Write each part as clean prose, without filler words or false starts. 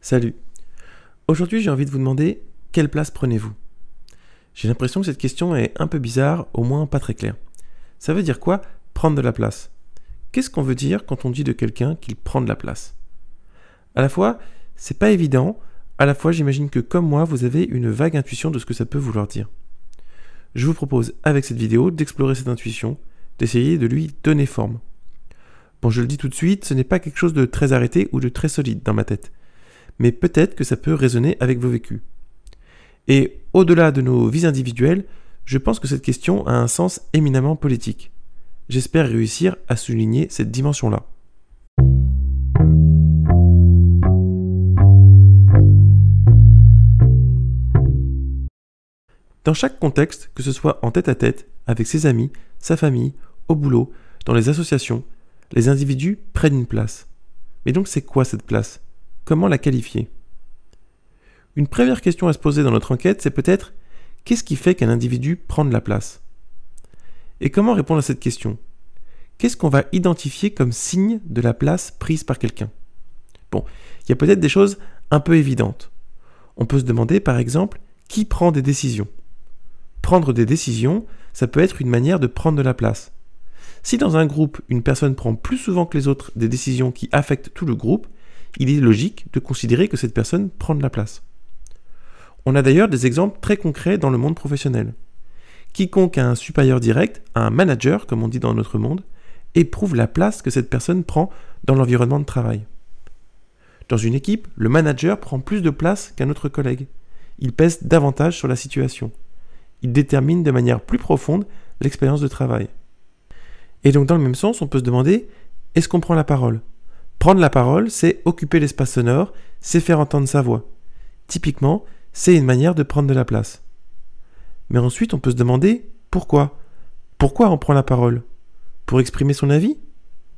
Salut. Aujourd'hui, j'ai envie de vous demander quelle place prenez-vous? J'ai l'impression que cette question est un peu bizarre, au moins pas très claire. Ça veut dire quoi, prendre de la place? Qu'est-ce qu'on veut dire quand on dit de quelqu'un qu'il prend de la place? À la fois, c'est pas évident, à la fois j'imagine que comme moi, vous avez une vague intuition de ce que ça peut vouloir dire. Je vous propose avec cette vidéo d'explorer cette intuition, d'essayer de lui donner forme. Bon, je le dis tout de suite, ce n'est pas quelque chose de très arrêté ou de très solide dans ma tête. Mais peut-être que ça peut résonner avec vos vécus. Et au-delà de nos vies individuelles, je pense que cette question a un sens éminemment politique. J'espère réussir à souligner cette dimension-là. Dans chaque contexte, que ce soit en tête-à-tête, avec ses amis, sa famille, au boulot, dans les associations, les individus prennent une place. Mais donc c'est quoi cette place? Comment la qualifier? Une première question à se poser dans notre enquête, c'est peut-être qu'est-ce qui fait qu'un individu prend de la place? Et comment répondre à cette question? Qu'est-ce qu'on va identifier comme signe de la place prise par quelqu'un? Bon, il y a peut-être des choses un peu évidentes. On peut se demander par exemple qui prend des décisions. Prendre des décisions, ça peut être une manière de prendre de la place. Si dans un groupe, une personne prend plus souvent que les autres des décisions qui affectent tout le groupe, il est logique de considérer que cette personne prend de la place. On a d'ailleurs des exemples très concrets dans le monde professionnel. Quiconque a un supérieur direct, un manager, comme on dit dans notre monde, éprouve la place que cette personne prend dans l'environnement de travail. Dans une équipe, le manager prend plus de place qu'un autre collègue. Il pèse davantage sur la situation. Il détermine de manière plus profonde l'expérience de travail. Et donc dans le même sens, on peut se demander, est-ce qu'on prend la parole? Prendre la parole, c'est occuper l'espace sonore, c'est faire entendre sa voix. Typiquement, c'est une manière de prendre de la place. Mais ensuite, on peut se demander, pourquoi? Pourquoi on prend la parole? Pour exprimer son avis?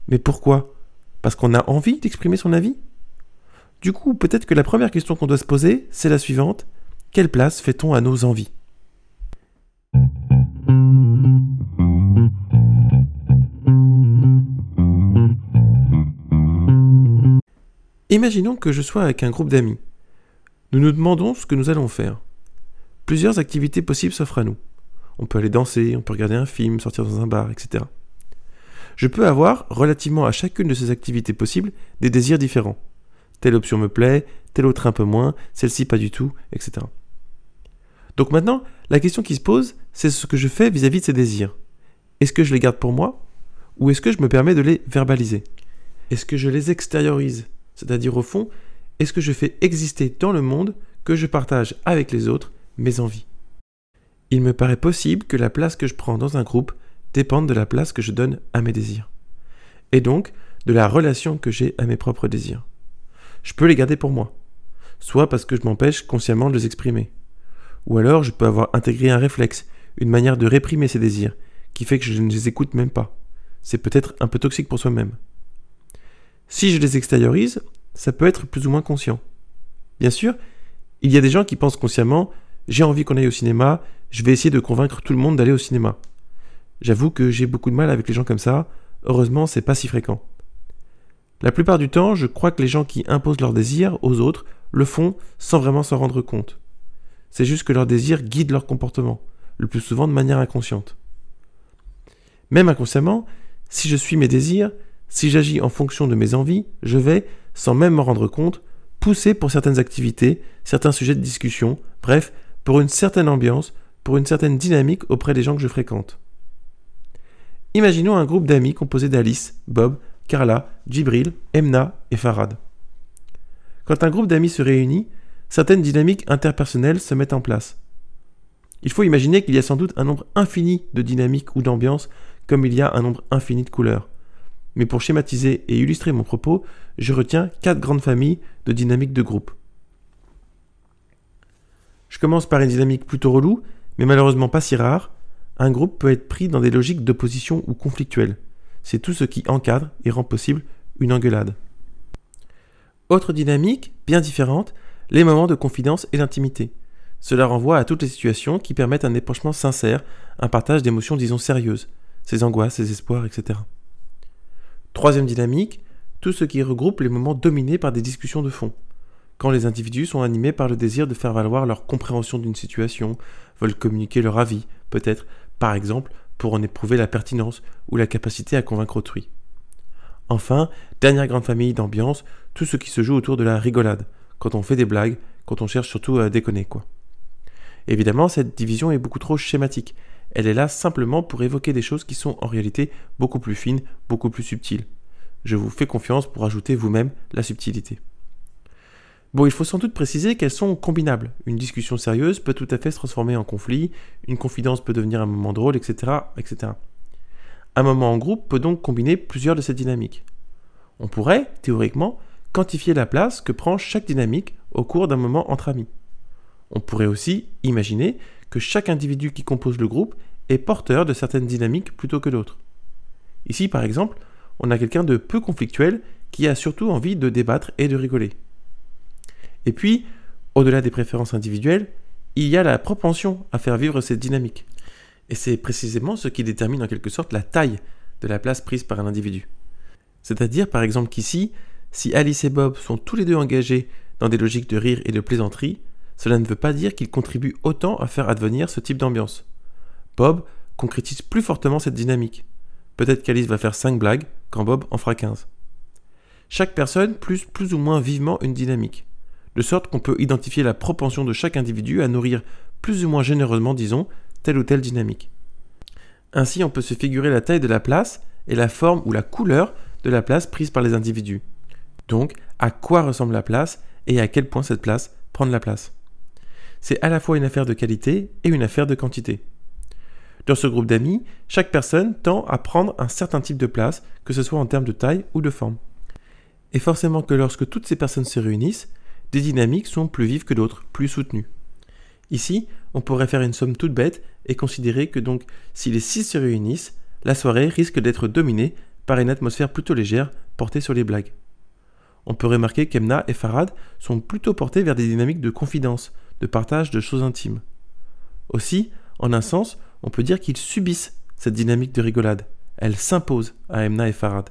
Mais pourquoi? Parce qu'on a envie d'exprimer son avis? Du coup, peut-être que la première question qu'on doit se poser, c'est la suivante. Quelle place fait-on à nos envies? Imaginons que je sois avec un groupe d'amis. Nous nous demandons ce que nous allons faire. Plusieurs activités possibles s'offrent à nous. On peut aller danser, on peut regarder un film, sortir dans un bar, etc. Je peux avoir, relativement à chacune de ces activités possibles, des désirs différents. Telle option me plaît, telle autre un peu moins, celle-ci pas du tout, etc. Donc maintenant, la question qui se pose, c'est ce que je fais vis-à-vis de ces désirs. Est-ce que je les garde pour moi? Ou est-ce que je me permets de les verbaliser? Est-ce que je les extériorise? C'est-à-dire au fond, est-ce que je fais exister dans le monde que je partage avec les autres mes envies? Il me paraît possible que la place que je prends dans un groupe dépende de la place que je donne à mes désirs. Et donc, de la relation que j'ai à mes propres désirs. Je peux les garder pour moi. Soit parce que je m'empêche consciemment de les exprimer. Ou alors je peux avoir intégré un réflexe, une manière de réprimer ces désirs, qui fait que je ne les écoute même pas. C'est peut-être un peu toxique pour soi-même. Si je les extériorise, ça peut être plus ou moins conscient. Bien sûr, il y a des gens qui pensent consciemment « j'ai envie qu'on aille au cinéma, je vais essayer de convaincre tout le monde d'aller au cinéma ». J'avoue que j'ai beaucoup de mal avec les gens comme ça, heureusement c'est pas si fréquent. La plupart du temps, je crois que les gens qui imposent leurs désirs aux autres le font sans vraiment s'en rendre compte. C'est juste que leurs désirs guident leur comportement, le plus souvent de manière inconsciente. Même inconsciemment, si je suis mes désirs, si j'agis en fonction de mes envies, je vais, sans même m'en rendre compte, pousser pour certaines activités, certains sujets de discussion, bref, pour une certaine ambiance, pour une certaine dynamique auprès des gens que je fréquente. Imaginons un groupe d'amis composé d'Alice, Bob, Carla, Djibril, Emna et Farhad. Quand un groupe d'amis se réunit, certaines dynamiques interpersonnelles se mettent en place. Il faut imaginer qu'il y a sans doute un nombre infini de dynamiques ou d'ambiances, comme il y a un nombre infini de couleurs. Mais pour schématiser et illustrer mon propos, je retiens 4 grandes familles de dynamiques de groupe. Je commence par une dynamique plutôt relou, mais malheureusement pas si rare. Un groupe peut être pris dans des logiques d'opposition ou conflictuelles. C'est tout ce qui encadre et rend possible une engueulade. Autre dynamique, bien différente, les moments de confidence et d'intimité. Cela renvoie à toutes les situations qui permettent un épanchement sincère, un partage d'émotions disons sérieuses, ses angoisses, ses espoirs, etc. Troisième dynamique, tout ce qui regroupe les moments dominés par des discussions de fond. quand les individus sont animés par le désir de faire valoir leur compréhension d'une situation, veulent communiquer leur avis, peut-être, par exemple, pour en éprouver la pertinence ou la capacité à convaincre autrui. Enfin, dernière grande famille d'ambiance, tout ce qui se joue autour de la rigolade, quand on fait des blagues, quand on cherche surtout à déconner, quoi. Évidemment, cette division est beaucoup trop schématique. Elle est là simplement pour évoquer des choses qui sont en réalité beaucoup plus fines, beaucoup plus subtiles. Je vous fais confiance pour ajouter vous-même la subtilité. Bon, il faut sans doute préciser qu'elles sont combinables. Une discussion sérieuse peut tout à fait se transformer en conflit, une confidence peut devenir un moment drôle, etc., etc. Un moment en groupe peut donc combiner plusieurs de ces dynamiques. On pourrait, théoriquement, quantifier la place que prend chaque dynamique au cours d'un moment entre amis. On pourrait aussi imaginer que chaque individu qui compose le groupe est porteur de certaines dynamiques plutôt que d'autres. Ici, par exemple, on a quelqu'un de peu conflictuel qui a surtout envie de débattre et de rigoler. Et puis, au-delà des préférences individuelles, il y a la propension à faire vivre cette dynamique. Et c'est précisément ce qui détermine en quelque sorte la taille de la place prise par un individu. C'est-à-dire, par exemple, qu'ici, si Alice et Bob sont tous les deux engagés dans des logiques de rire et de plaisanterie, cela ne veut pas dire qu'ils contribuent autant à faire advenir ce type d'ambiance. Bob concrétise plus fortement cette dynamique. Peut-être qu'Alice va faire 5 blagues quand Bob en fera 15. Chaque personne plus ou moins vivement une dynamique, de sorte qu'on peut identifier la propension de chaque individu à nourrir plus ou moins généreusement, disons, telle ou telle dynamique. Ainsi, on peut se figurer la taille de la place et la forme ou la couleur de la place prise par les individus. Donc, à quoi ressemble la place et à quel point cette place prend de la place. C'est à la fois une affaire de qualité et une affaire de quantité. Dans ce groupe d'amis, chaque personne tend à prendre un certain type de place, que ce soit en termes de taille ou de forme. Et forcément que lorsque toutes ces personnes se réunissent, des dynamiques sont plus vives que d'autres, plus soutenues. Ici, on pourrait faire une somme toute bête et considérer que donc, si les 6 se réunissent, la soirée risque d'être dominée par une atmosphère plutôt légère portée sur les blagues. On peut remarquer qu'Emna et Farhad sont plutôt portés vers des dynamiques de confidence, de partage de choses intimes. Aussi, en un sens, on peut dire qu'ils subissent cette dynamique de rigolade. Elle s'impose à Emna et Farhad.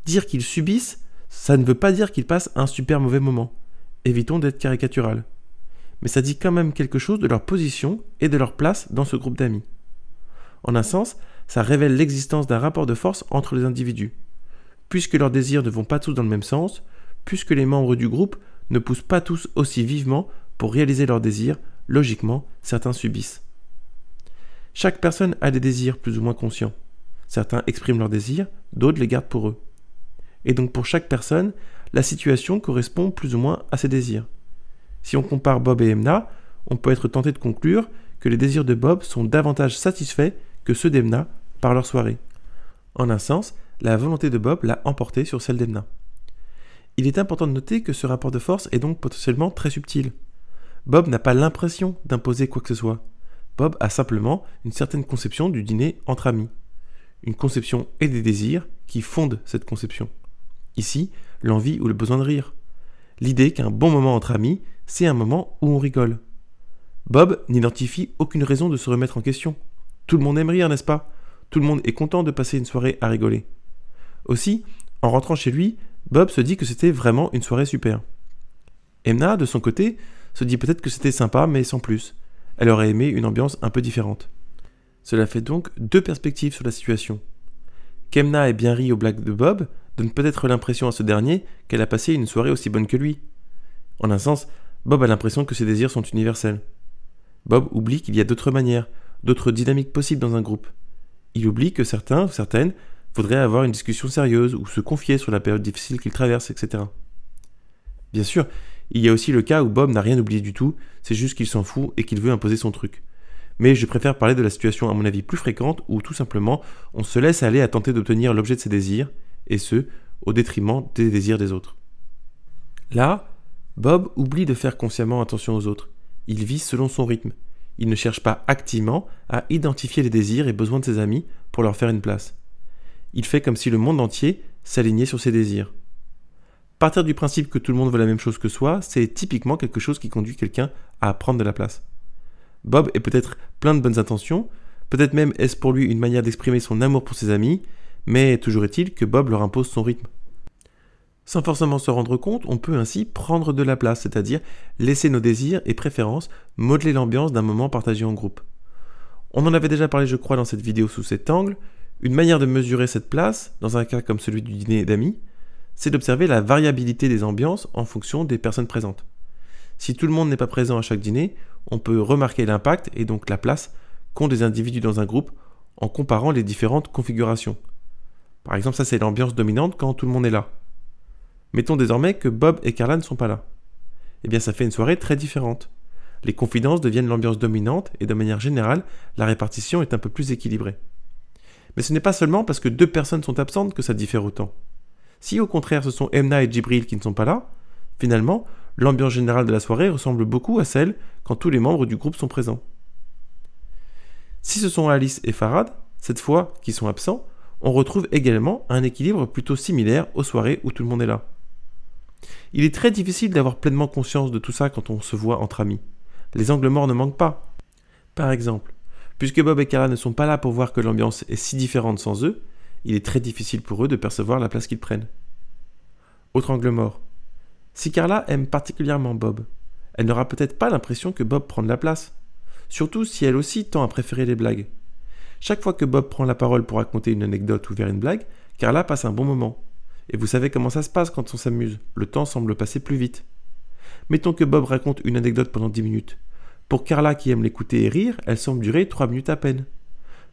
Dire qu'ils subissent, ça ne veut pas dire qu'ils passent un super mauvais moment. Évitons d'être caricatural. Mais ça dit quand même quelque chose de leur position et de leur place dans ce groupe d'amis. En un sens, ça révèle l'existence d'un rapport de force entre les individus. Puisque leurs désirs ne vont pas tous dans le même sens, puisque les membres du groupe ne poussent pas tous aussi vivement pour réaliser leurs désirs, logiquement, certains subissent. Chaque personne a des désirs plus ou moins conscients. Certains expriment leurs désirs, d'autres les gardent pour eux. Et donc pour chaque personne, la situation correspond plus ou moins à ses désirs. Si on compare Bob et Emna, on peut être tenté de conclure que les désirs de Bob sont davantage satisfaits que ceux d'Emna par leur soirée. En un sens, la volonté de Bob l'a emporté sur celle d'Emna. Il est important de noter que ce rapport de force est donc potentiellement très subtil. Bob n'a pas l'impression d'imposer quoi que ce soit. Bob a simplement une certaine conception du dîner entre amis. Une conception et des désirs qui fondent cette conception. Ici, l'envie ou le besoin de rire. L'idée qu'un bon moment entre amis, c'est un moment où on rigole. Bob n'identifie aucune raison de se remettre en question. Tout le monde aime rire, n'est-ce pas ? Tout le monde est content de passer une soirée à rigoler. Aussi, en rentrant chez lui, Bob se dit que c'était vraiment une soirée super. Emna, de son côté, se dit peut-être que c'était sympa, mais sans plus. Elle aurait aimé une ambiance un peu différente. Cela fait donc 2 perspectives sur la situation. Qu'Emna ait bien ri aux blagues de Bob donne peut-être l'impression à ce dernier qu'elle a passé une soirée aussi bonne que lui. En un sens, Bob a l'impression que ses désirs sont universels. Bob oublie qu'il y a d'autres manières, d'autres dynamiques possibles dans un groupe. Il oublie que certains ou certaines voudraient avoir une discussion sérieuse ou se confier sur la période difficile qu'ils traversent, etc. Bien sûr, il y a aussi le cas où Bob n'a rien oublié du tout, c'est juste qu'il s'en fout et qu'il veut imposer son truc. Mais je préfère parler de la situation à mon avis plus fréquente où tout simplement on se laisse aller à tenter d'obtenir l'objet de ses désirs, et ce, au détriment des désirs des autres. Là, Bob oublie de faire consciemment attention aux autres. Il vit selon son rythme. Il ne cherche pas activement à identifier les désirs et besoins de ses amis pour leur faire une place. Il fait comme si le monde entier s'alignait sur ses désirs. Partir du principe que tout le monde veut la même chose que soi, c'est typiquement quelque chose qui conduit quelqu'un à prendre de la place. Bob est peut-être plein de bonnes intentions, peut-être même est-ce pour lui une manière d'exprimer son amour pour ses amis, mais toujours est-il que Bob leur impose son rythme. Sans forcément se rendre compte, on peut ainsi prendre de la place, c'est-à-dire laisser nos désirs et préférences modeler l'ambiance d'un moment partagé en groupe. On en avait déjà parlé, je crois, dans cette vidéo sous cet angle. Une manière de mesurer cette place, dans un cas comme celui du dîner d'amis, c'est d'observer la variabilité des ambiances en fonction des personnes présentes. Si tout le monde n'est pas présent à chaque dîner, on peut remarquer l'impact et donc la place qu'ont des individus dans un groupe en comparant les différentes configurations. Par exemple, ça c'est l'ambiance dominante quand tout le monde est là. Mettons désormais que Bob et Carla ne sont pas là. Eh bien ça fait une soirée très différente. Les confidences deviennent l'ambiance dominante et de manière générale, la répartition est un peu plus équilibrée. Mais ce n'est pas seulement parce que 2 personnes sont absentes que ça diffère autant. Si au contraire ce sont Emna et Djibril qui ne sont pas là, finalement, l'ambiance générale de la soirée ressemble beaucoup à celle quand tous les membres du groupe sont présents. Si ce sont Alice et Farhad, cette fois qui sont absents, on retrouve également un équilibre plutôt similaire aux soirées où tout le monde est là. Il est très difficile d'avoir pleinement conscience de tout ça quand on se voit entre amis. Les angles morts ne manquent pas. Par exemple, puisque Bob et Carla ne sont pas là pour voir que l'ambiance est si différente sans eux, il est très difficile pour eux de percevoir la place qu'ils prennent. Autre angle mort. Si Carla aime particulièrement Bob, elle n'aura peut-être pas l'impression que Bob prend de la place. Surtout si elle aussi tend à préférer les blagues. Chaque fois que Bob prend la parole pour raconter une anecdote ou faire une blague, Carla passe un bon moment. Et vous savez comment ça se passe quand on s'amuse, le temps semble passer plus vite. Mettons que Bob raconte une anecdote pendant 10 minutes. Pour Carla qui aime l'écouter et rire, elle semble durer 3 minutes à peine.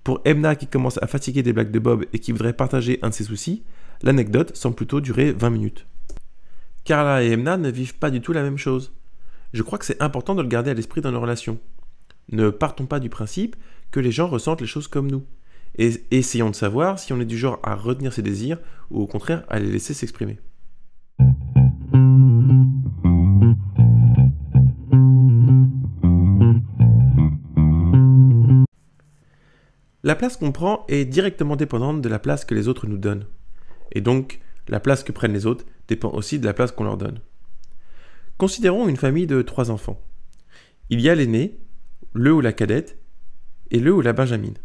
Pour Emna qui commence à fatiguer des blagues de Bob et qui voudrait partager un de ses soucis, l'anecdote semble plutôt durer 20 minutes. Carla et Emna ne vivent pas du tout la même chose. Je crois que c'est important de le garder à l'esprit dans nos relations. Ne partons pas du principe que les gens ressentent les choses comme nous. Et essayons de savoir si on est du genre à retenir ses désirs ou au contraire à les laisser s'exprimer. La place qu'on prend est directement dépendante de la place que les autres nous donnent. Et donc, la place que prennent les autres dépend aussi de la place qu'on leur donne. Considérons une famille de 3 enfants. Il y a l'aîné, le ou la cadette, et le ou la benjamine.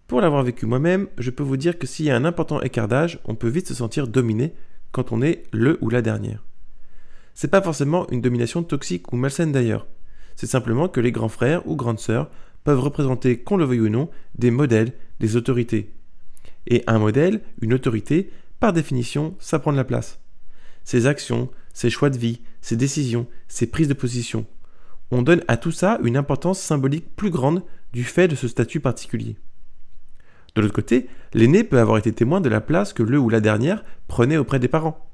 Pour l'avoir vécu moi-même, je peux vous dire que s'il y a un important écart d'âge, on peut vite se sentir dominé quand on est le ou la dernière. C'est pas forcément une domination toxique ou malsaine d'ailleurs. C'est simplement que les grands frères ou grandes sœurs peuvent représenter, qu'on le veuille ou non, des modèles, des autorités. Et un modèle, une autorité, par définition, ça prend de la place. Ses actions, ses choix de vie, ses décisions, ses prises de position. On donne à tout ça une importance symbolique plus grande du fait de ce statut particulier. De l'autre côté, l'aîné peut avoir été témoin de la place que le ou la dernière prenait auprès des parents.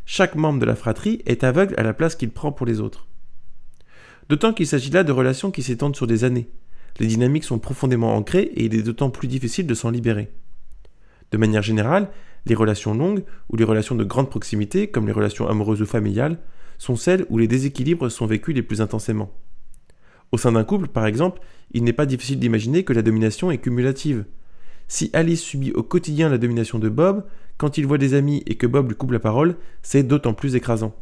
Chaque membre de la fratrie est aveugle à la place qu'il prend pour les autres. D'autant qu'il s'agit là de relations qui s'étendent sur des années. Les dynamiques sont profondément ancrées et il est d'autant plus difficile de s'en libérer. De manière générale, les relations longues ou les relations de grande proximité, comme les relations amoureuses ou familiales, sont celles où les déséquilibres sont vécus les plus intensément. Au sein d'un couple, par exemple, il n'est pas difficile d'imaginer que la domination est cumulative. Si Alice subit au quotidien la domination de Bob, quand il voit des amis et que Bob lui coupe la parole, c'est d'autant plus écrasant.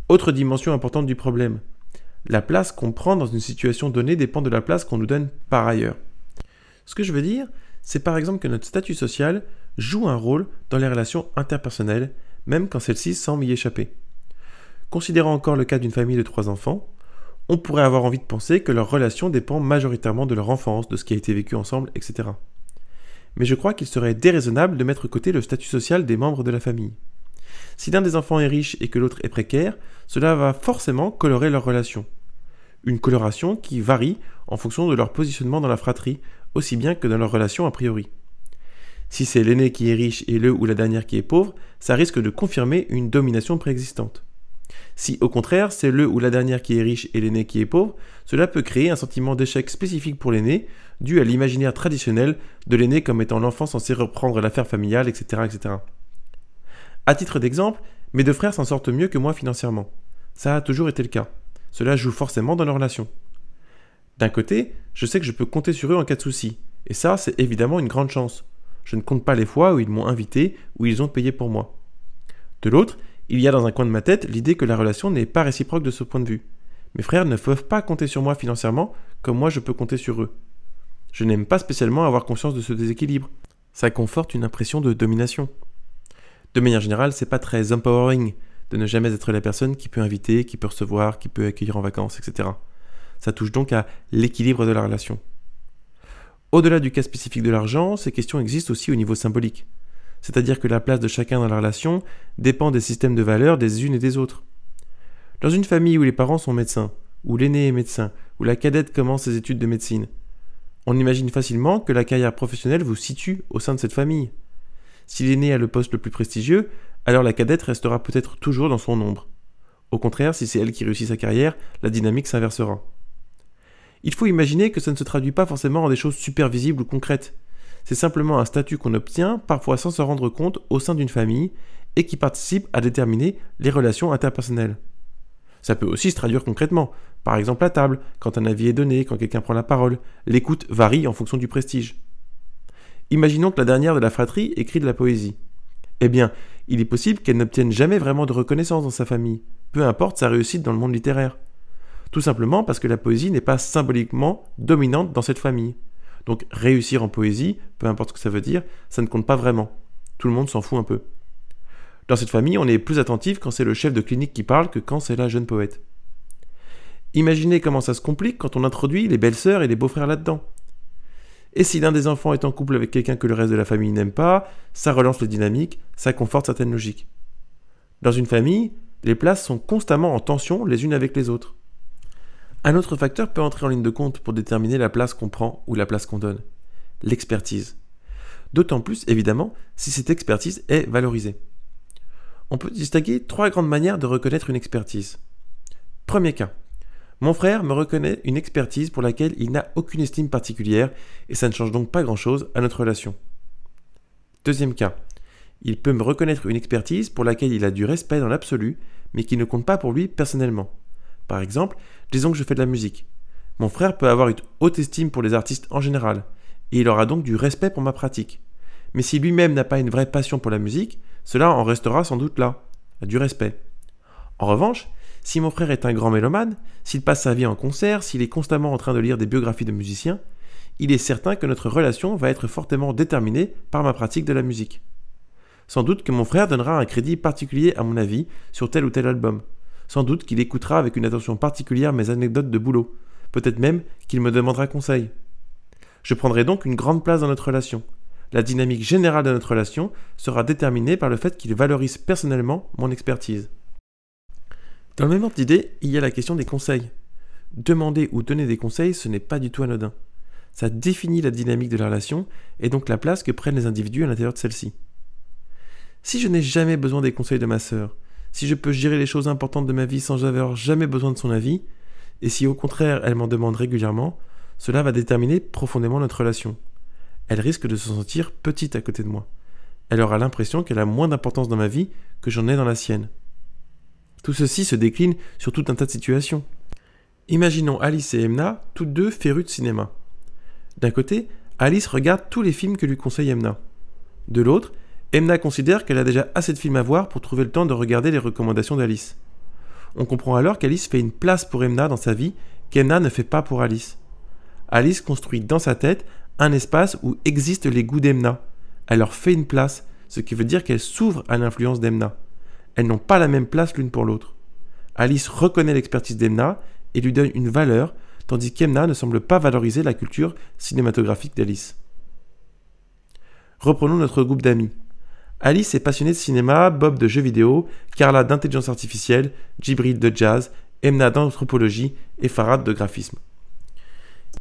Autre dimension importante du problème. La place qu'on prend dans une situation donnée dépend de la place qu'on nous donne par ailleurs. Ce que je veux dire, c'est par exemple que notre statut social joue un rôle dans les relations interpersonnelles, même quand celles-ci semblent y échapper. Considérant encore le cas d'une famille de 3 enfants, on pourrait avoir envie de penser que leur relation dépend majoritairement de leur enfance, de ce qui a été vécu ensemble, etc. Mais je crois qu'il serait déraisonnable de mettre de côté le statut social des membres de la famille. Si l'un des enfants est riche et que l'autre est précaire, cela va forcément colorer leur relation. Une coloration qui varie en fonction de leur positionnement dans la fratrie, aussi bien que dans leur relation a priori. Si c'est l'aîné qui est riche et le ou la dernière qui est pauvre, ça risque de confirmer une domination préexistante. Si au contraire c'est le ou la dernière qui est riche et l'aîné qui est pauvre, cela peut créer un sentiment d'échec spécifique pour l'aîné, dû à l'imaginaire traditionnel de l'aîné comme étant l'enfant censé reprendre l'affaire familiale, etc., etc. À titre d'exemple, mes 2 frères s'en sortent mieux que moi financièrement. Ça a toujours été le cas. Cela joue forcément dans leur relation. D'un côté, je sais que je peux compter sur eux en cas de souci, et ça, c'est évidemment une grande chance. Je ne compte pas les fois où ils m'ont invité, où ils ont payé pour moi. De l'autre, il y a dans un coin de ma tête l'idée que la relation n'est pas réciproque de ce point de vue. Mes frères ne peuvent pas compter sur moi financièrement comme moi je peux compter sur eux. Je n'aime pas spécialement avoir conscience de ce déséquilibre. Ça conforte une impression de domination. De manière générale, c'est pas très empowering de ne jamais être la personne qui peut inviter, qui peut recevoir, qui peut accueillir en vacances, etc. Ça touche donc à l'équilibre de la relation. Au-delà du cas spécifique de l'argent, ces questions existent aussi au niveau symbolique. C'est-à-dire que la place de chacun dans la relation dépend des systèmes de valeurs des unes et des autres. Dans une famille où les parents sont médecins, où l'aîné est médecin, où la cadette commence ses études de médecine, on imagine facilement que la carrière professionnelle vous situe au sein de cette famille. Si l'aîné a le poste le plus prestigieux, alors la cadette restera peut-être toujours dans son ombre. Au contraire, si c'est elle qui réussit sa carrière, la dynamique s'inversera. Il faut imaginer que ça ne se traduit pas forcément en des choses super visibles ou concrètes. C'est simplement un statut qu'on obtient, parfois sans s'en rendre compte, au sein d'une famille, et qui participe à déterminer les relations interpersonnelles. Ça peut aussi se traduire concrètement, par exemple à table, quand un avis est donné, quand quelqu'un prend la parole. L'écoute varie en fonction du prestige. Imaginons que la dernière de la fratrie écrit de la poésie. Eh bien, il est possible qu'elle n'obtienne jamais vraiment de reconnaissance dans sa famille, peu importe sa réussite dans le monde littéraire. Tout simplement parce que la poésie n'est pas symboliquement dominante dans cette famille. Donc réussir en poésie, peu importe ce que ça veut dire, ça ne compte pas vraiment. Tout le monde s'en fout un peu. Dans cette famille, on est plus attentif quand c'est le chef de clinique qui parle que quand c'est la jeune poète. Imaginez comment ça se complique quand on introduit les belles-sœurs et les beaux-frères là-dedans. Et si l'un des enfants est en couple avec quelqu'un que le reste de la famille n'aime pas, ça relance la dynamique, ça conforte certaines logiques. Dans une famille, les places sont constamment en tension les unes avec les autres. Un autre facteur peut entrer en ligne de compte pour déterminer la place qu'on prend ou la place qu'on donne. L'expertise. D'autant plus, évidemment, si cette expertise est valorisée. On peut distinguer 3 grandes manières de reconnaître une expertise. Premier cas. Mon frère me reconnaît une expertise pour laquelle il n'a aucune estime particulière et ça ne change donc pas grand-chose à notre relation. Deuxième cas. Il peut me reconnaître une expertise pour laquelle il a du respect dans l'absolu, mais qui ne compte pas pour lui personnellement. Par exemple, disons que je fais de la musique. Mon frère peut avoir une haute estime pour les artistes en général, et il aura donc du respect pour ma pratique. Mais si lui-même n'a pas une vraie passion pour la musique, cela en restera sans doute là, du respect. En revanche, si mon frère est un grand mélomane, s'il passe sa vie en concert, s'il est constamment en train de lire des biographies de musiciens, il est certain que notre relation va être fortement déterminée par ma pratique de la musique. Sans doute que mon frère donnera un crédit particulier à mon avis sur tel ou tel album. Sans doute qu'il écoutera avec une attention particulière mes anecdotes de boulot. Peut-être même qu'il me demandera conseil. Je prendrai donc une grande place dans notre relation. La dynamique générale de notre relation sera déterminée par le fait qu'il valorise personnellement mon expertise. Dans le même ordre d'idée, il y a la question des conseils. Demander ou donner des conseils, ce n'est pas du tout anodin. Ça définit la dynamique de la relation et donc la place que prennent les individus à l'intérieur de celle-ci. Si je n'ai jamais besoin des conseils de ma sœur, si je peux gérer les choses importantes de ma vie sans avoir jamais besoin de son avis, et si au contraire elle m'en demande régulièrement, cela va déterminer profondément notre relation. Elle risque de se sentir petite à côté de moi. Elle aura l'impression qu'elle a moins d'importance dans ma vie que j'en ai dans la sienne. Tout ceci se décline sur tout un tas de situations. Imaginons Alice et Emna, toutes deux férues de cinéma. D'un côté, Alice regarde tous les films que lui conseille Emna. De l'autre, Emna considère qu'elle a déjà assez de films à voir pour trouver le temps de regarder les recommandations d'Alice. On comprend alors qu'Alice fait une place pour Emna dans sa vie qu'Emna ne fait pas pour Alice. Alice construit dans sa tête un espace où existent les goûts d'Emna. Elle leur fait une place, ce qui veut dire qu'elle s'ouvre à l'influence d'Emna. Elles n'ont pas la même place l'une pour l'autre. Alice reconnaît l'expertise d'Emna et lui donne une valeur, tandis qu'Emna ne semble pas valoriser la culture cinématographique d'Alice. Reprenons notre groupe d'amis. Alice est passionnée de cinéma, Bob de jeux vidéo, Carla d'intelligence artificielle, Djibril de jazz, Emna d'anthropologie et Farhad de graphisme.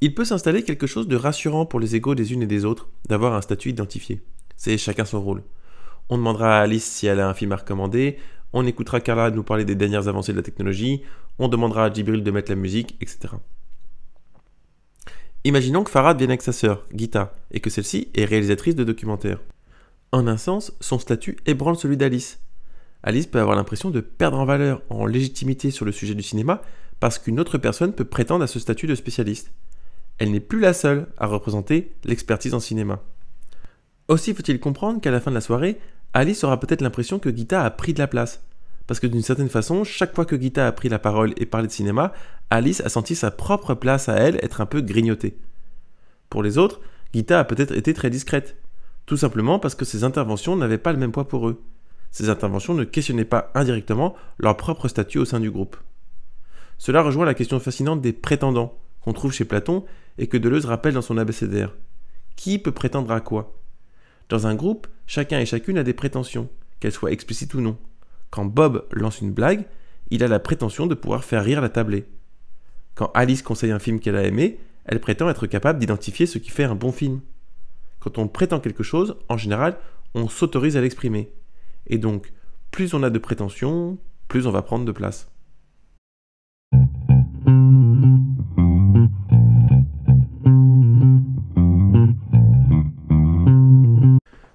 Il peut s'installer quelque chose de rassurant pour les égos des unes et des autres d'avoir un statut identifié. C'est chacun son rôle. On demandera à Alice si elle a un film à recommander, on écoutera Carla nous parler des dernières avancées de la technologie, on demandera à Djibril de mettre la musique, etc. Imaginons que Farhad vienne avec sa sœur, Gita, et que celle-ci est réalisatrice de documentaires. En un sens, son statut ébranle celui d'Alice. Alice peut avoir l'impression de perdre en valeur, en légitimité sur le sujet du cinéma, parce qu'une autre personne peut prétendre à ce statut de spécialiste. Elle n'est plus la seule à représenter l'expertise en cinéma. Aussi faut-il comprendre qu'à la fin de la soirée, Alice aura peut-être l'impression que Gita a pris de la place. Parce que d'une certaine façon, chaque fois que Gita a pris la parole et parlé de cinéma, Alice a senti sa propre place à elle être un peu grignotée. Pour les autres, Gita a peut-être été très discrète. Tout simplement parce que ses interventions n'avaient pas le même poids pour eux. Ces interventions ne questionnaient pas indirectement leur propre statut au sein du groupe. Cela rejoint la question fascinante des prétendants, qu'on trouve chez Platon et que Deleuze rappelle dans son abécédaire. Qui peut prétendre à quoi? Dans un groupe, chacun et chacune a des prétentions, qu'elles soient explicites ou non. Quand Bob lance une blague, il a la prétention de pouvoir faire rire la tablée. Quand Alice conseille un film qu'elle a aimé, elle prétend être capable d'identifier ce qui fait un bon film. Quand on prétend quelque chose, en général, on s'autorise à l'exprimer. Et donc, plus on a de prétentions, plus on va prendre de place.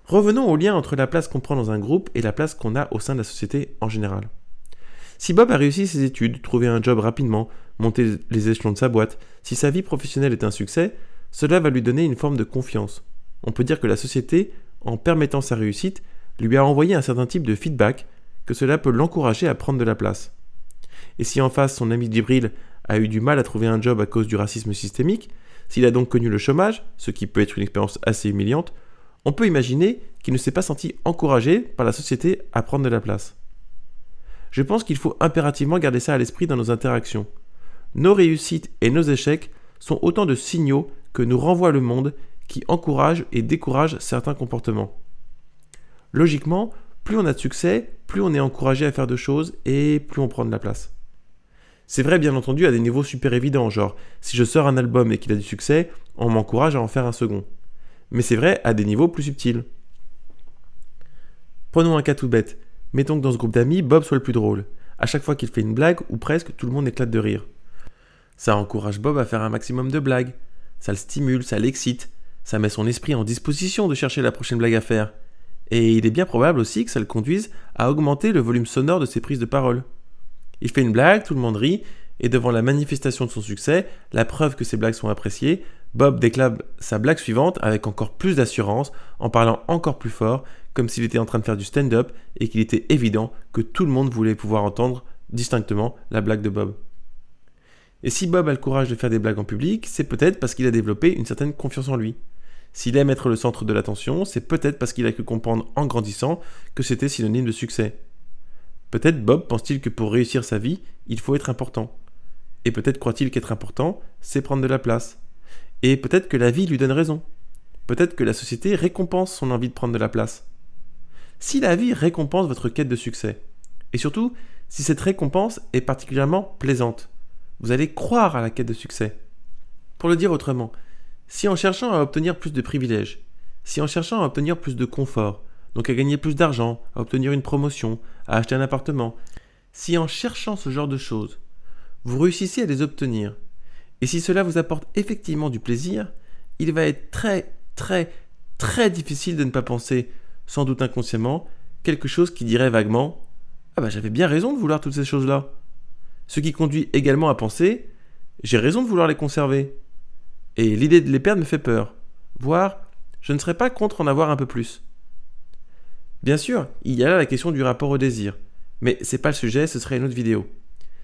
Revenons au lien entre la place qu'on prend dans un groupe et la place qu'on a au sein de la société en général. Si Bob a réussi ses études, trouvé un job rapidement, monté les échelons de sa boîte, si sa vie professionnelle est un succès, cela va lui donner une forme de confiance. On peut dire que la société, en permettant sa réussite, lui a envoyé un certain type de feedback, que cela peut l'encourager à prendre de la place. Et si en face son ami Djibril a eu du mal à trouver un job à cause du racisme systémique, s'il a donc connu le chômage, ce qui peut être une expérience assez humiliante, on peut imaginer qu'il ne s'est pas senti encouragé par la société à prendre de la place. Je pense qu'il faut impérativement garder ça à l'esprit dans nos interactions. Nos réussites et nos échecs sont autant de signaux que nous renvoie le monde qui encouragent et découragent certains comportements. Logiquement, plus on a de succès, plus on est encouragé à faire de choses et plus on prend de la place. C'est vrai bien entendu à des niveaux super évidents, genre si je sors un album et qu'il a du succès, on m'encourage à en faire un second. Mais c'est vrai à des niveaux plus subtils. Prenons un cas tout bête. Mettons que dans ce groupe d'amis, Bob soit le plus drôle. À chaque fois qu'il fait une blague, ou presque, tout le monde éclate de rire. Ça encourage Bob à faire un maximum de blagues. Ça le stimule, ça l'excite. Ça met son esprit en disposition de chercher la prochaine blague à faire. Et il est bien probable aussi que ça le conduise à augmenter le volume sonore de ses prises de parole. Il fait une blague, tout le monde rit, et devant la manifestation de son succès, la preuve que ses blagues sont appréciées, Bob déclame sa blague suivante avec encore plus d'assurance, en parlant encore plus fort, comme s'il était en train de faire du stand-up et qu'il était évident que tout le monde voulait pouvoir entendre distinctement la blague de Bob. Et si Bob a le courage de faire des blagues en public, c'est peut-être parce qu'il a développé une certaine confiance en lui. S'il aime être le centre de l'attention, c'est peut-être parce qu'il a pu comprendre en grandissant que c'était synonyme de succès. Peut-être Bob pense-t-il que pour réussir sa vie, il faut être important. Et peut-être croit-il qu'être important, c'est prendre de la place. Et peut-être que la vie lui donne raison. Peut-être que la société récompense son envie de prendre de la place. Si la vie récompense votre quête de succès, et surtout si cette récompense est particulièrement plaisante, vous allez croire à la quête de succès. Pour le dire autrement, si en cherchant à obtenir plus de privilèges, si en cherchant à obtenir plus de confort, donc à gagner plus d'argent, à obtenir une promotion, à acheter un appartement, si en cherchant ce genre de choses, vous réussissez à les obtenir, et si cela vous apporte effectivement du plaisir, il va être très difficile de ne pas penser, sans doute inconsciemment, quelque chose qui dirait vaguement « Ah bah j'avais bien raison de vouloir toutes ces choses-là ». Ce qui conduit également à penser « J'ai raison de vouloir les conserver ». Et l'idée de les perdre me fait peur, voire je ne serais pas contre en avoir un peu plus. Bien sûr, il y a là la question du rapport au désir, mais c'est pas le sujet, ce serait une autre vidéo.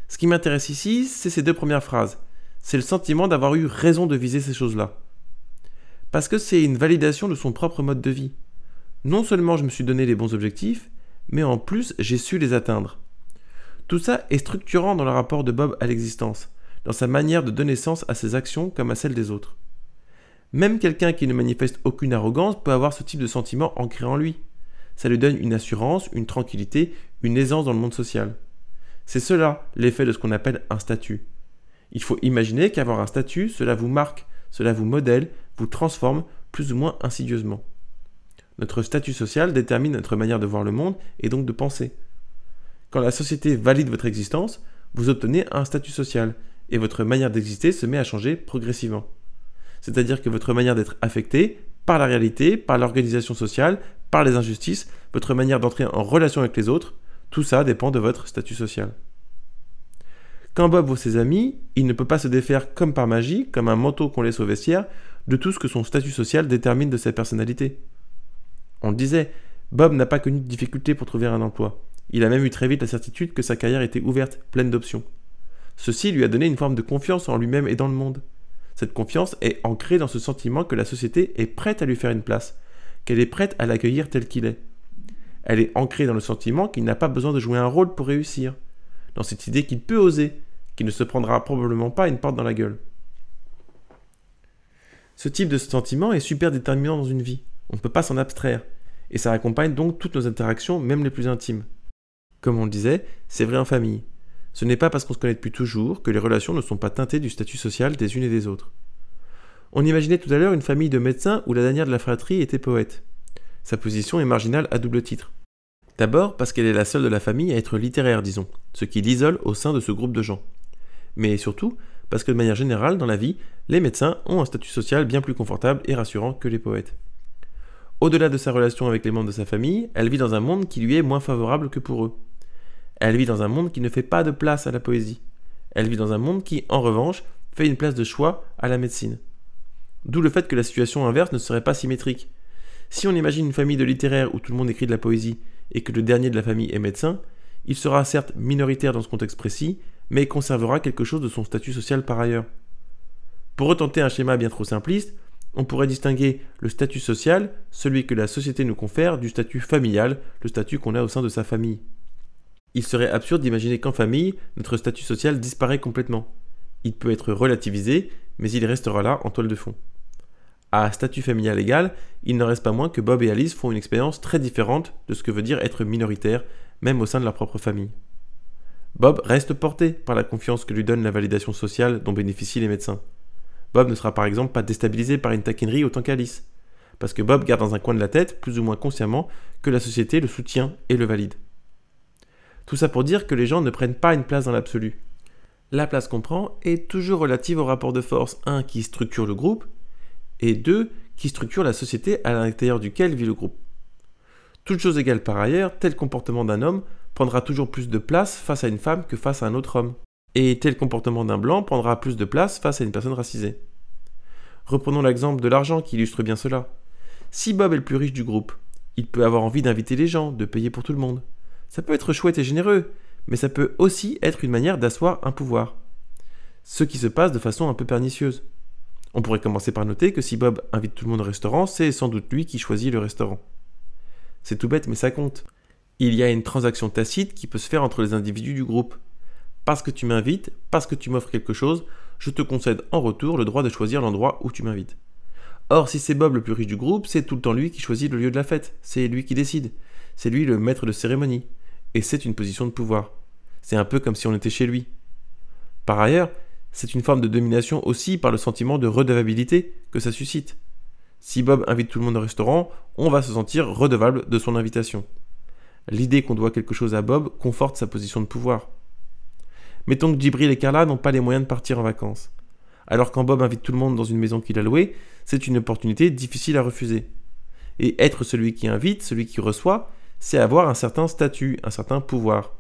Ce qui m'intéresse ici, c'est ces deux premières phrases. C'est le sentiment d'avoir eu raison de viser ces choses-là. Parce que c'est une validation de son propre mode de vie. Non seulement je me suis donné les bons objectifs, mais en plus j'ai su les atteindre. Tout ça est structurant dans le rapport de Bob à l'existence, dans sa manière de donner sens à ses actions comme à celles des autres. Même quelqu'un qui ne manifeste aucune arrogance peut avoir ce type de sentiment ancré en lui. Ça lui donne une assurance, une tranquillité, une aisance dans le monde social. C'est cela l'effet de ce qu'on appelle un statut. Il faut imaginer qu'avoir un statut, cela vous marque, cela vous modèle, vous transforme plus ou moins insidieusement. Notre statut social détermine notre manière de voir le monde et donc de penser. Quand la société valide votre existence, vous obtenez un statut social et votre manière d'exister se met à changer progressivement. C'est-à-dire que votre manière d'être affectée par la réalité, par l'organisation sociale, par les injustices, votre manière d'entrer en relation avec les autres, tout ça dépend de votre statut social. Quand Bob voit ses amis, il ne peut pas se défaire comme par magie, comme un manteau qu'on laisse au vestiaire, de tout ce que son statut social détermine de sa personnalité. On le disait, Bob n'a pas connu de difficultés pour trouver un emploi. Il a même eu très vite la certitude que sa carrière était ouverte, pleine d'options. Ceci lui a donné une forme de confiance en lui-même et dans le monde. Cette confiance est ancrée dans ce sentiment que la société est prête à lui faire une place, qu'elle est prête à l'accueillir tel qu'il est. Elle est ancrée dans le sentiment qu'il n'a pas besoin de jouer un rôle pour réussir, dans cette idée qu'il peut oser, qu'il ne se prendra probablement pas une porte dans la gueule. Ce type de sentiment est super déterminant dans une vie, on ne peut pas s'en abstraire, et ça accompagne donc toutes nos interactions, même les plus intimes. Comme on le disait, c'est vrai en famille. Ce n'est pas parce qu'on se connaît depuis toujours que les relations ne sont pas teintées du statut social des unes et des autres. On imaginait tout à l'heure une famille de médecins où la dernière de la fratrie était poète. Sa position est marginale à double titre. D'abord parce qu'elle est la seule de la famille à être littéraire, disons, ce qui l'isole au sein de ce groupe de gens. Mais surtout parce que de manière générale, dans la vie, les médecins ont un statut social bien plus confortable et rassurant que les poètes. Au-delà de sa relation avec les membres de sa famille, elle vit dans un monde qui lui est moins favorable que pour eux. Elle vit dans un monde qui ne fait pas de place à la poésie. Elle vit dans un monde qui, en revanche, fait une place de choix à la médecine. D'où le fait que la situation inverse ne serait pas symétrique. Si on imagine une famille de littéraires où tout le monde écrit de la poésie et que le dernier de la famille est médecin, il sera certes minoritaire dans ce contexte précis, mais conservera quelque chose de son statut social par ailleurs. Pour retenter un schéma bien trop simpliste, on pourrait distinguer le statut social, celui que la société nous confère, du statut familial, le statut qu'on a au sein de sa famille. Il serait absurde d'imaginer qu'en famille, notre statut social disparaît complètement. Il peut être relativisé, mais il restera là en toile de fond. À statut familial égal, il n'en reste pas moins que Bob et Alice font une expérience très différente de ce que veut dire être minoritaire, même au sein de leur propre famille. Bob reste porté par la confiance que lui donne la validation sociale dont bénéficient les médecins. Bob ne sera par exemple pas déstabilisé par une taquinerie autant qu'Alice, parce que Bob garde dans un coin de la tête, plus ou moins consciemment, que la société le soutient et le valide. Tout ça pour dire que les gens ne prennent pas une place dans l'absolu. La place qu'on prend est toujours relative au rapport de force 1 qui structure le groupe, et 2 qui structure la société à l'intérieur duquel vit le groupe. Toute chose égale par ailleurs, tel comportement d'un homme prendra toujours plus de place face à une femme que face à un autre homme. Et tel comportement d'un blanc prendra plus de place face à une personne racisée. Reprenons l'exemple de l'argent qui illustre bien cela. Si Bob est le plus riche du groupe, il peut avoir envie d'inviter les gens, de payer pour tout le monde. Ça peut être chouette et généreux, mais ça peut aussi être une manière d'asseoir un pouvoir. Ce qui se passe de façon un peu pernicieuse. On pourrait commencer par noter que si Bob invite tout le monde au restaurant, c'est sans doute lui qui choisit le restaurant. C'est tout bête, mais ça compte. Il y a une transaction tacite qui peut se faire entre les individus du groupe. Parce que tu m'invites, parce que tu m'offres quelque chose, je te concède en retour le droit de choisir l'endroit où tu m'invites. Or, si c'est Bob le plus riche du groupe, c'est tout le temps lui qui choisit le lieu de la fête. C'est lui qui décide. C'est lui le maître de cérémonie. Et c'est une position de pouvoir. C'est un peu comme si on était chez lui. Par ailleurs, c'est une forme de domination aussi par le sentiment de redevabilité que ça suscite. Si Bob invite tout le monde au restaurant, on va se sentir redevable de son invitation. L'idée qu'on doit quelque chose à Bob conforte sa position de pouvoir. Mettons que Djibril et Carla n'ont pas les moyens de partir en vacances. Alors quand Bob invite tout le monde dans une maison qu'il a louée, c'est une opportunité difficile à refuser. Et être celui qui invite, celui qui reçoit, c'est avoir un certain statut, un certain pouvoir.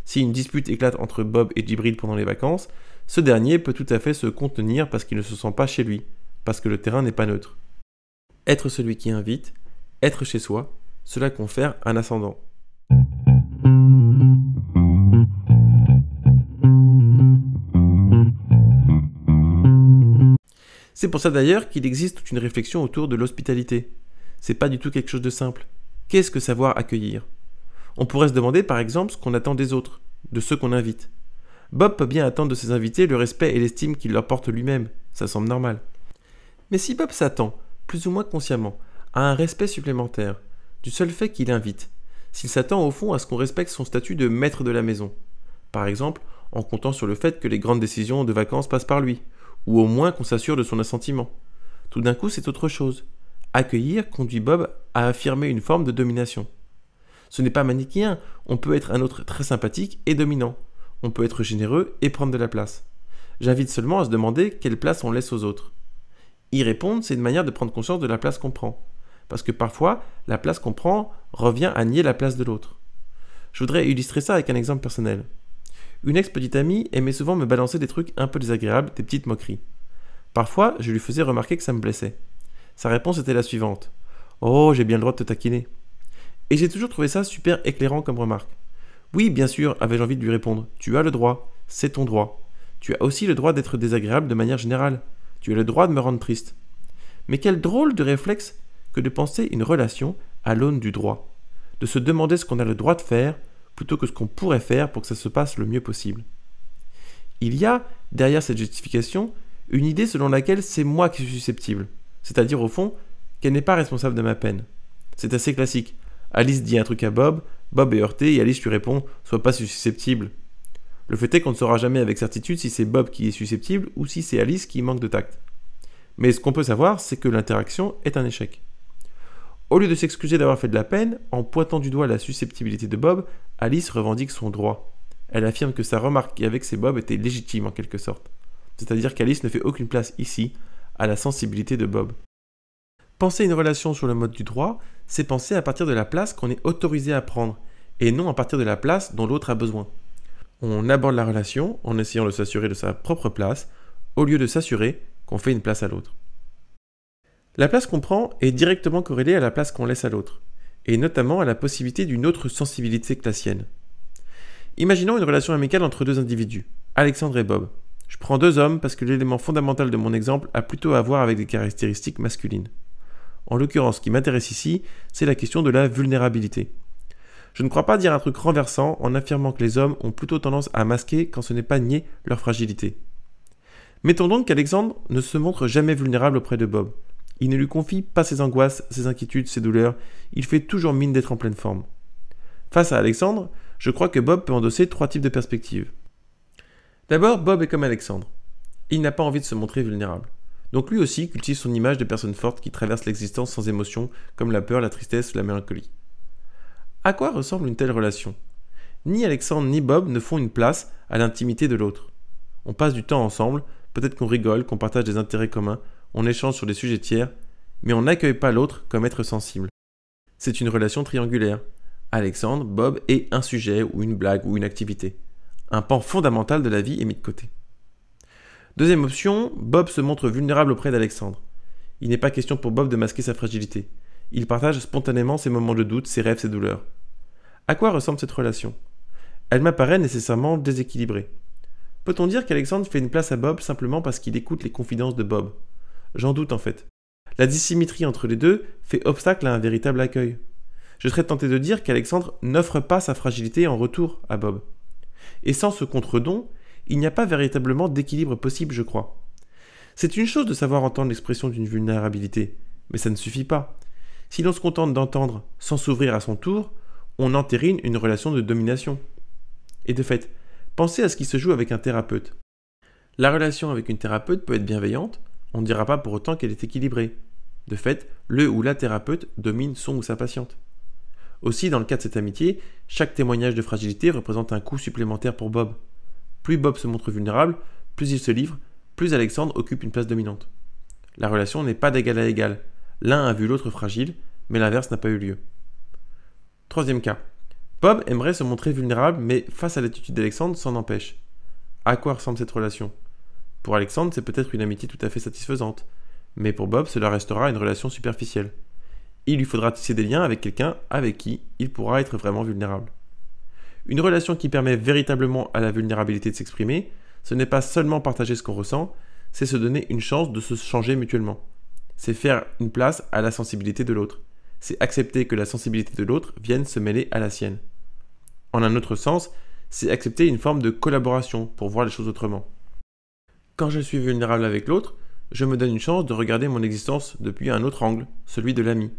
Si une dispute éclate entre Bob et Djibril pendant les vacances, ce dernier peut tout à fait se contenir parce qu'il ne se sent pas chez lui, parce que le terrain n'est pas neutre. Être celui qui invite, être chez soi, cela confère un ascendant. C'est pour ça d'ailleurs qu'il existe toute une réflexion autour de l'hospitalité. C'est pas du tout quelque chose de simple. Qu'est-ce que savoir accueillir ? On pourrait se demander par exemple ce qu'on attend des autres, de ceux qu'on invite. Bob peut bien attendre de ses invités le respect et l'estime qu'il leur porte lui-même, ça semble normal. Mais si Bob s'attend, plus ou moins consciemment, à un respect supplémentaire, du seul fait qu'il invite, s'il s'attend au fond à ce qu'on respecte son statut de maître de la maison, par exemple en comptant sur le fait que les grandes décisions de vacances passent par lui, ou au moins qu'on s'assure de son assentiment, tout d'un coup c'est autre chose. Accueillir conduit Bob à affirmer une forme de domination. Ce n'est pas manichéen, on peut être un autre très sympathique et dominant. On peut être généreux et prendre de la place. J'invite seulement à se demander quelle place on laisse aux autres. Y répondre, c'est une manière de prendre conscience de la place qu'on prend. Parce que parfois, la place qu'on prend revient à nier la place de l'autre. Je voudrais illustrer ça avec un exemple personnel. Une ex-petite amie aimait souvent me balancer des trucs un peu désagréables, des petites moqueries. Parfois, je lui faisais remarquer que ça me blessait. Sa réponse était la suivante. « Oh, j'ai bien le droit de te taquiner. » Et j'ai toujours trouvé ça super éclairant comme remarque. Oui, bien sûr, avais-je envie de lui répondre. Tu as le droit, c'est ton droit. Tu as aussi le droit d'être désagréable de manière générale. Tu as le droit de me rendre triste. Mais quel drôle de réflexe que de penser une relation à l'aune du droit. de se demander ce qu'on a le droit de faire plutôt que ce qu'on pourrait faire pour que ça se passe le mieux possible. Il y a, derrière cette justification, une idée selon laquelle c'est moi qui suis susceptible, c'est-à-dire au fond qu'elle n'est pas responsable de ma peine. C'est assez classique. Alice dit un truc à Bob, Bob est heurté et Alice lui répond « Sois pas susceptible ». Le fait est qu'on ne saura jamais avec certitude si c'est Bob qui est susceptible ou si c'est Alice qui manque de tact. Mais ce qu'on peut savoir, c'est que l'interaction est un échec. Au lieu de s'excuser d'avoir fait de la peine, en pointant du doigt la susceptibilité de Bob, Alice revendique son droit. Elle affirme que sa remarque avec ses Bob était légitime en quelque sorte. C'est-à-dire qu'Alice ne fait aucune place ici à la sensibilité de Bob. Penser une relation sur le mode du droit, c'est penser à partir de la place qu'on est autorisé à prendre, et non à partir de la place dont l'autre a besoin. On aborde la relation en essayant de s'assurer de sa propre place, au lieu de s'assurer qu'on fait une place à l'autre. La place qu'on prend est directement corrélée à la place qu'on laisse à l'autre, et notamment à la possibilité d'une autre sensibilité que la sienne. Imaginons une relation amicale entre deux individus, Alexandre et Bob. Je prends deux hommes parce que l'élément fondamental de mon exemple a plutôt à voir avec des caractéristiques masculines. En l'occurrence, ce qui m'intéresse ici, c'est la question de la vulnérabilité. Je ne crois pas dire un truc renversant en affirmant que les hommes ont plutôt tendance à masquer quand ce n'est pas nier leur fragilité. Mettons donc qu'Alexandre ne se montre jamais vulnérable auprès de Bob. Il ne lui confie pas ses angoisses, ses inquiétudes, ses douleurs, il fait toujours mine d'être en pleine forme. Face à Alexandre, je crois que Bob peut endosser trois types de perspectives. D'abord, Bob est comme Alexandre. Il n'a pas envie de se montrer vulnérable. Donc lui aussi cultive son image de personne forte qui traverse l'existence sans émotion, comme la peur, la tristesse ou la mélancolie. À quoi ressemble une telle relation ? Ni Alexandre ni Bob ne font une place à l'intimité de l'autre. On passe du temps ensemble, peut-être qu'on rigole, qu'on partage des intérêts communs, on échange sur des sujets tiers, mais on n'accueille pas l'autre comme être sensible. C'est une relation triangulaire. Alexandre, Bob et un sujet ou une blague ou une activité. Un pan fondamental de la vie est mis de côté. Deuxième option, Bob se montre vulnérable auprès d'Alexandre. Il n'est pas question pour Bob de masquer sa fragilité. Il partage spontanément ses moments de doute, ses rêves, ses douleurs. À quoi ressemble cette relation ? Elle m'apparaît nécessairement déséquilibrée. Peut-on dire qu'Alexandre fait une place à Bob simplement parce qu'il écoute les confidences de Bob ? J'en doute en fait. La dissymétrie entre les deux fait obstacle à un véritable accueil. Je serais tenté de dire qu'Alexandre n'offre pas sa fragilité en retour à Bob. Et sans ce contre-don, il n'y a pas véritablement d'équilibre possible, je crois. C'est une chose de savoir entendre l'expression d'une vulnérabilité, mais ça ne suffit pas. Si l'on se contente d'entendre sans s'ouvrir à son tour, on entérine une relation de domination. Et de fait, pensez à ce qui se joue avec un thérapeute. La relation avec une thérapeute peut être bienveillante, on ne dira pas pour autant qu'elle est équilibrée. De fait, le ou la thérapeute domine son ou sa patiente. Aussi, dans le cas de cette amitié, chaque témoignage de fragilité représente un coût supplémentaire pour Bob. Plus Bob se montre vulnérable, plus il se livre, plus Alexandre occupe une place dominante. La relation n'est pas d'égal à égal. L'un a vu l'autre fragile, mais l'inverse n'a pas eu lieu. Troisième cas. Bob aimerait se montrer vulnérable, mais face à l'attitude d'Alexandre, s'en empêche. À quoi ressemble cette relation ? Pour Alexandre, c'est peut-être une amitié tout à fait satisfaisante, mais pour Bob, cela restera une relation superficielle. Il lui faudra tisser des liens avec quelqu'un avec qui il pourra être vraiment vulnérable. Une relation qui permet véritablement à la vulnérabilité de s'exprimer, ce n'est pas seulement partager ce qu'on ressent, c'est se donner une chance de se changer mutuellement. C'est faire une place à la sensibilité de l'autre. C'est accepter que la sensibilité de l'autre vienne se mêler à la sienne. En un autre sens, c'est accepter une forme de collaboration pour voir les choses autrement. Quand je suis vulnérable avec l'autre, je me donne une chance de regarder mon existence depuis un autre angle, celui de l'ami.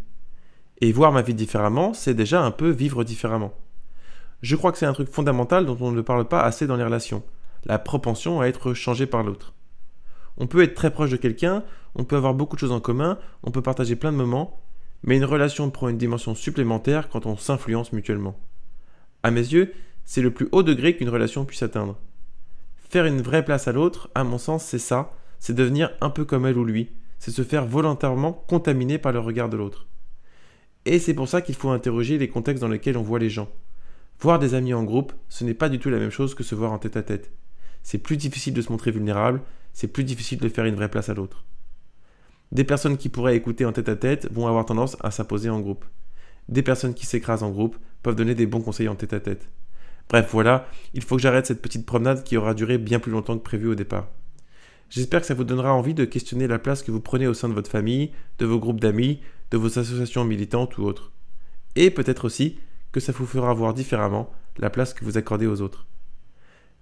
Et voir ma vie différemment, c'est déjà un peu vivre différemment. Je crois que c'est un truc fondamental dont on ne parle pas assez dans les relations, la propension à être changé par l'autre. On peut être très proche de quelqu'un, on peut avoir beaucoup de choses en commun, on peut partager plein de moments, mais une relation prend une dimension supplémentaire quand on s'influence mutuellement. À mes yeux, c'est le plus haut degré qu'une relation puisse atteindre. Faire une vraie place à l'autre, à mon sens, c'est ça, c'est devenir un peu comme elle ou lui, c'est se faire volontairement contaminer par le regard de l'autre. Et c'est pour ça qu'il faut interroger les contextes dans lesquels on voit les gens. Voir des amis en groupe, ce n'est pas du tout la même chose que se voir en tête-à-tête. C'est plus difficile de se montrer vulnérable, c'est plus difficile de faire une vraie place à l'autre. Des personnes qui pourraient écouter en tête-à-tête vont avoir tendance à s'imposer en groupe. Des personnes qui s'écrasent en groupe peuvent donner des bons conseils en tête-à-tête. Bref, voilà, il faut que j'arrête cette petite promenade qui aura duré bien plus longtemps que prévu au départ. J'espère que ça vous donnera envie de questionner la place que vous prenez au sein de votre famille, de vos groupes d'amis, de vos associations militantes ou autres. Et peut-être aussi que ça vous fera voir différemment la place que vous accordez aux autres.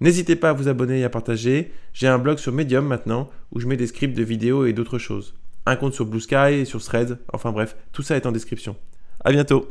N'hésitez pas à vous abonner et à partager. J'ai un blog sur Medium maintenant où je mets des scripts de vidéos et d'autres choses. Un compte sur Blue Sky et sur Threads. Enfin bref, tout ça est en description. À bientôt!